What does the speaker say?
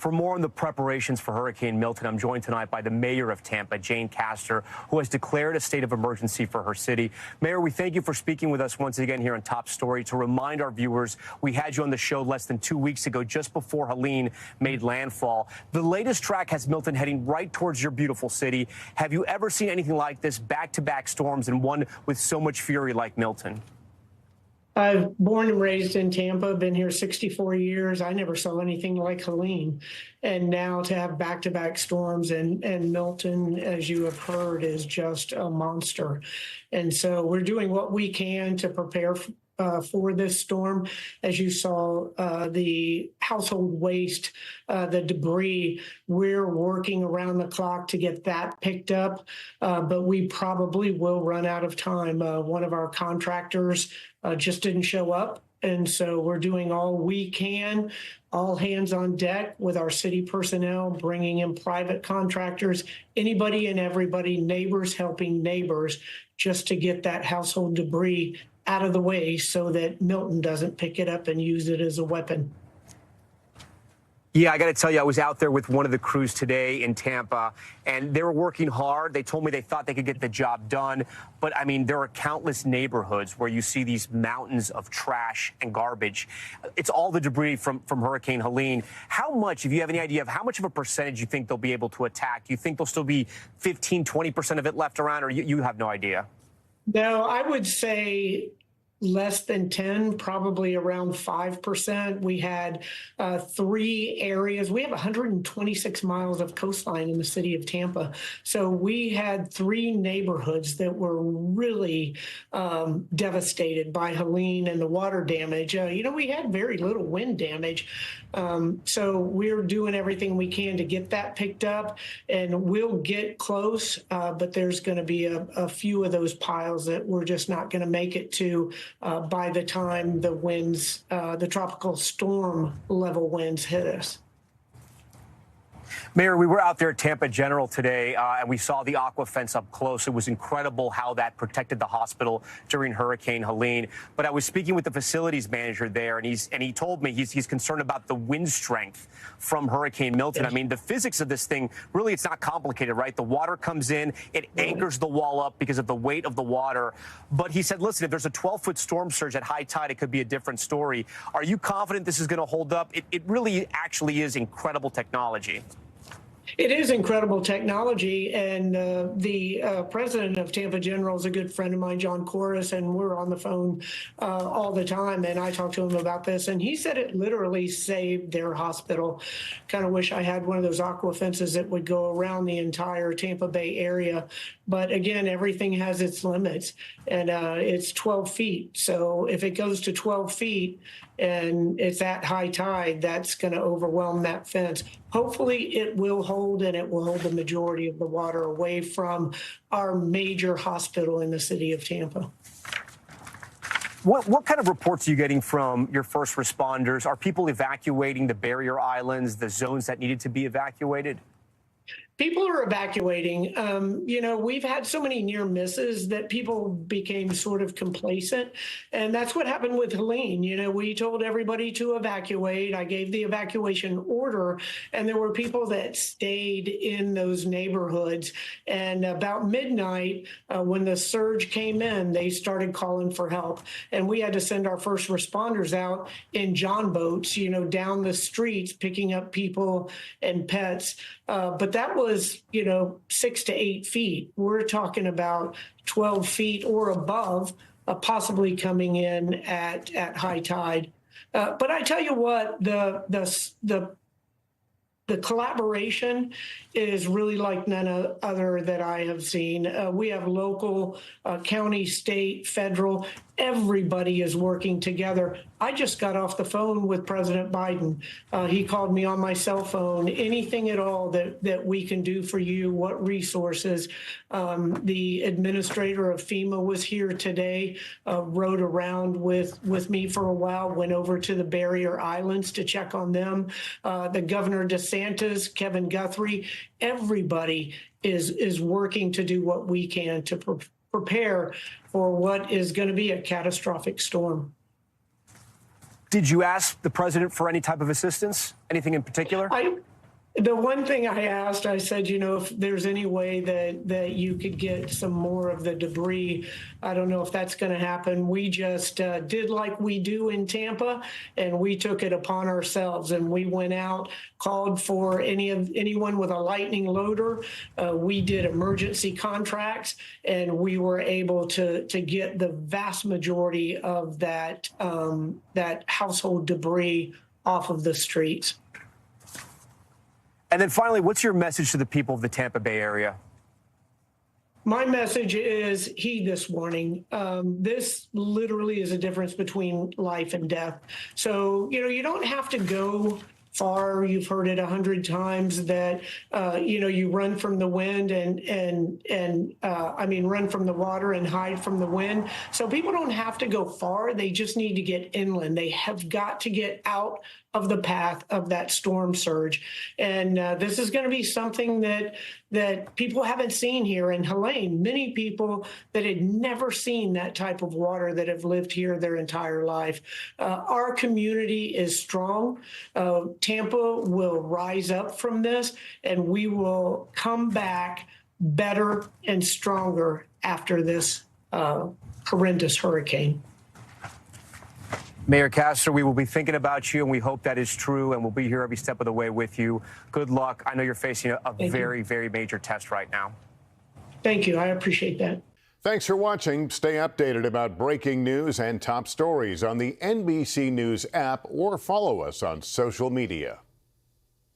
For more on the preparations for Hurricane Milton, I'm joined tonight by the mayor of Tampa, Jane Castor, who has declared a state of emergency for her city. Mayor, we thank you for speaking with us once again here on Top Story. To remind our viewers, we had you on the show less than 2 weeks ago, just before Helen made landfall. The latest track has Milton heading right towards your beautiful city. Have you ever seen anything like this, back-to-back storms, and one with so much fury like Milton? I've born and raised in Tampa, been here 64 years. I never saw anything like Helen. And now to have back-to-back storms and Milton, as you have heard, is just a monster. And so we're doing what we can to prepare for this storm. As you saw, the household waste, the debris, we're working around the clock to get that picked up, but we probably will run out of time. One of our contractors just didn't show up, and so we're doing all we can, all hands on deck with our city personnel, bringing in private contractors, anybody and everybody, neighbors helping neighbors, just to get that household debris out of the way so that Milton doesn't pick it up and use it as a weapon. Yeah, I got to tell you, I was out there with one of the crews today in Tampa, and they were working hard. They told me they thought they could get the job done. But, I mean, there are countless neighborhoods where you see these mountains of trash and garbage. It's all the debris from Hurricane Helen. How much, if you have any idea of how much of a percentage you think they'll be able to attack? Do you think there'll still be 15, 20% of it left around, or you have no idea? No, I would say less than 10, probably around 5%. We had 3 areas. We have 126 miles of coastline in the city of Tampa. So we had 3 neighborhoods that were really devastated by Helen and the water damage. We had very little wind damage. So we're doing everything we can to get that picked up, and we'll get close, but there's going to be a few of those piles that we're just not going to make it to by the time the winds, the tropical storm level winds hit us. Mayor, we were out there at Tampa General today, and we saw the Aqua fence up close. It was incredible how that protected the hospital during Hurricane Helen. But I was speaking with the facilities manager there, and he told me he's concerned about the wind strength from Hurricane Milton. I mean, the physics of this thing, really, it's not complicated, right? The water comes in, it anchors the wall up because of the weight of the water. But he said, listen, if there's a 12-foot storm surge at high tide, it could be a different story. Are you confident this is going to hold up? It really actually is incredible technology. It is incredible technology, and the president of Tampa General is a good friend of mine, John Corus, and we're on the phone all the time, and I talked to him about this, and he said it literally saved their hospital. Kind of wish I had one of those Aqua fences that would go around the entire Tampa Bay area, but again, everything has its limits, and it's 12 feet, so if it goes to 12 feet and it's at high tide, that's going to overwhelm that fence. Hopefully it will hold, and it will hold the majority of the water away from our major hospital in the city of Tampa. What kind of reports are you getting from your first responders? Are people evacuating the barrier islands, the zones that needed to be evacuated? People are evacuating. We've had so many near misses that people became sort of complacent. And that's what happened with Helen. We told everybody to evacuate. I gave the evacuation order, and there were people that stayed in those neighborhoods. And about midnight, when the surge came in, they started calling for help. And we had to send our first responders out in John boats, down the streets, picking up people and pets. But that was, 6 to 8 feet. We're talking about 12 feet or above, possibly coming in at high tide. But I tell you what, the collaboration is really like none other that I have seen. We have local, county, state, federal. Everybody is working together. I just got off the phone with President Biden. He called me on my cell phone. Anything at all that we can do for you, what resources. The administrator of FEMA was here today, rode around with me for a while, went over to the barrier islands to check on them. The Governor DeSantis, Kevin Guthrie, everybody is working to do what we can to prepare for what is going to be a catastrophic storm. Did you ask the president for any type of assistance? Anything in particular? The one thing I asked, I said, if there's any way that you could get some more of the debris. I don't know if that's going to happen. We just did like we do in Tampa, and we took it upon ourselves, and we went out, called for anyone with a lightning loader. We did emergency contracts, and we were able to get the vast majority of that household debris off of the streets. And then finally, what's your message to the people of the Tampa Bay area? My message is heed this warning. This literally is a difference between life and death. So, you don't have to go far. You've heard it 100 times that, you run from the wind run from the water and hide from the wind. So people don't have to go far. They just need to get inland. They have got to get out of the path of that storm surge. And this is going to be something that people haven't seen here in Helen. Many people that had never seen that type of water that have lived here their entire life. Our community is strong. Tampa will rise up from this, and we will come back better and stronger after this horrendous hurricane. Mayor Castor, we will be thinking about you, and we hope that is true, and we'll be here every step of the way with you. Good luck. I know you're facing a very, very major test right now. Thank you. I appreciate that. Thanks for watching. Stay updated about breaking news and top stories on the NBC News app or follow us on social media.